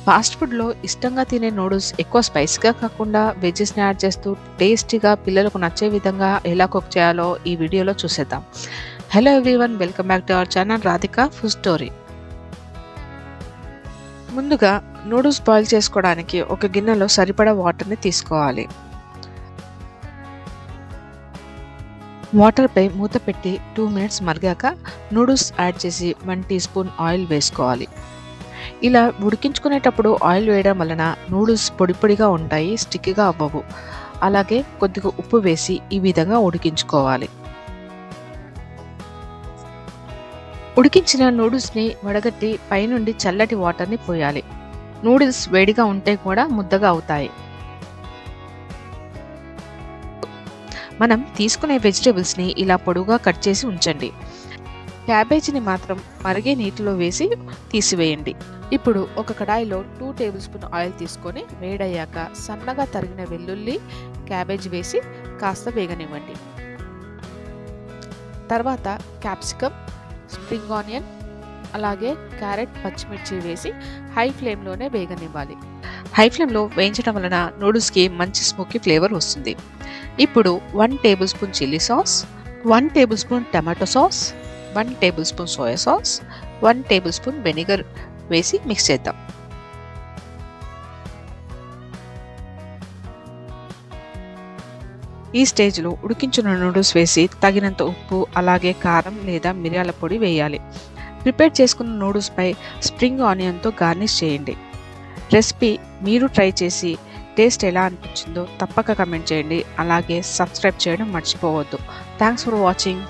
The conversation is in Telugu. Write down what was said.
ఫాస్ట్ ఫుడ్‌లో ఇష్టంగా తినే నూడిల్స్ ఎక్కువ స్పైసీగా కాకుండా వెజ్జెస్‌ని యాడ్ చేస్తూ టేస్టీగా పిల్లలకు నచ్చే విధంగా ఎలా కుక్ చేయాలో ఈ వీడియోలో చూసేద్దాం. Hello everyone, welcome back to our channel Radhika food story. ముందుగా నూడిల్స్ బాయిల్ చేసుకోవడానికి ఒక గిన్నెలో సరిపడా వాటర్‌ని తీసుకోవాలి. వాటర్‌పై మూత పెట్టి 2 మినిట్స్ మరిగాక నూడిల్స్ యాడ్ చేసి 1 టీ స్పూన్ ఆయిల్ వేసుకోవాలి. ఇలా ఉడికించుకునేటప్పుడు ఆయిల్ వేయడం వలన నూడిల్స్ పొడి పొడిగా ఉంటాయి, స్టిక్కీగా అవ్వవు. అలాగే కొద్దిగా ఉప్పు వేసి ఈ విధంగా ఉడికించుకోవాలి. ఉడికించిన నూడిల్స్ని వడగట్టి పైనుండి చల్లటి వాటర్ని పోయాలి. నూడిల్స్ వేడిగా ఉంటే కూడా ముద్దగా అవుతాయి. మనం తీసుకునే వెజిటేబుల్స్ని ఇలా పొడుగా కట్ చేసి ఉంచండి. క్యాబేజీని మాత్రం మరిగే నీటిలో వేసి తీసివేయండి. ఇప్పుడు ఒక కడాయిలో 2 టేబుల్ స్పూన్ ఆయిల్ తీసుకొని వేడయ్యాక సన్నగా తరిగిన వెల్లుల్లి, క్యాబేజీ వేసి కాస్త వేగనివ్వండి. తర్వాత క్యాప్సికమ్, స్ప్రింగ్ ఆనియన్, అలాగే క్యారెట్, పచ్చిమిర్చి వేసి హై ఫ్లేమ్లోనే వేగనివ్వాలి. హై ఫ్లేమ్లో వేయించడం వలన నూడిల్స్కి మంచి స్మోకీ ఫ్లేవర్ వస్తుంది. ఇప్పుడు 1 table spoon chilli sauce, 1 table spoon tomato sauce, 1 table spoon soya sauce, 1 table spoon vinegar వేసి మిక్స్ చేద్దాం. ఈ స్టేజ్లో ఉడికించిన నూడిల్స్ వేసి తగినంత ఉప్పు, అలాగే కారం లేదా మిరియాల పొడి వేయాలి. ప్రిపేర్ చేసుకున్న నూడిల్స్పై స్ప్రింగ్ ఆనియన్తో గార్నిష్ చేయండి. రెసిపీ మీరు ట్రై చేసి టేస్ట్ ఎలా అనిపించిందో తప్పక కమెంట్ చేయండి. అలాగే సబ్స్క్రైబ్ చేయడం మర్చిపోవద్దు. Thanks for watching.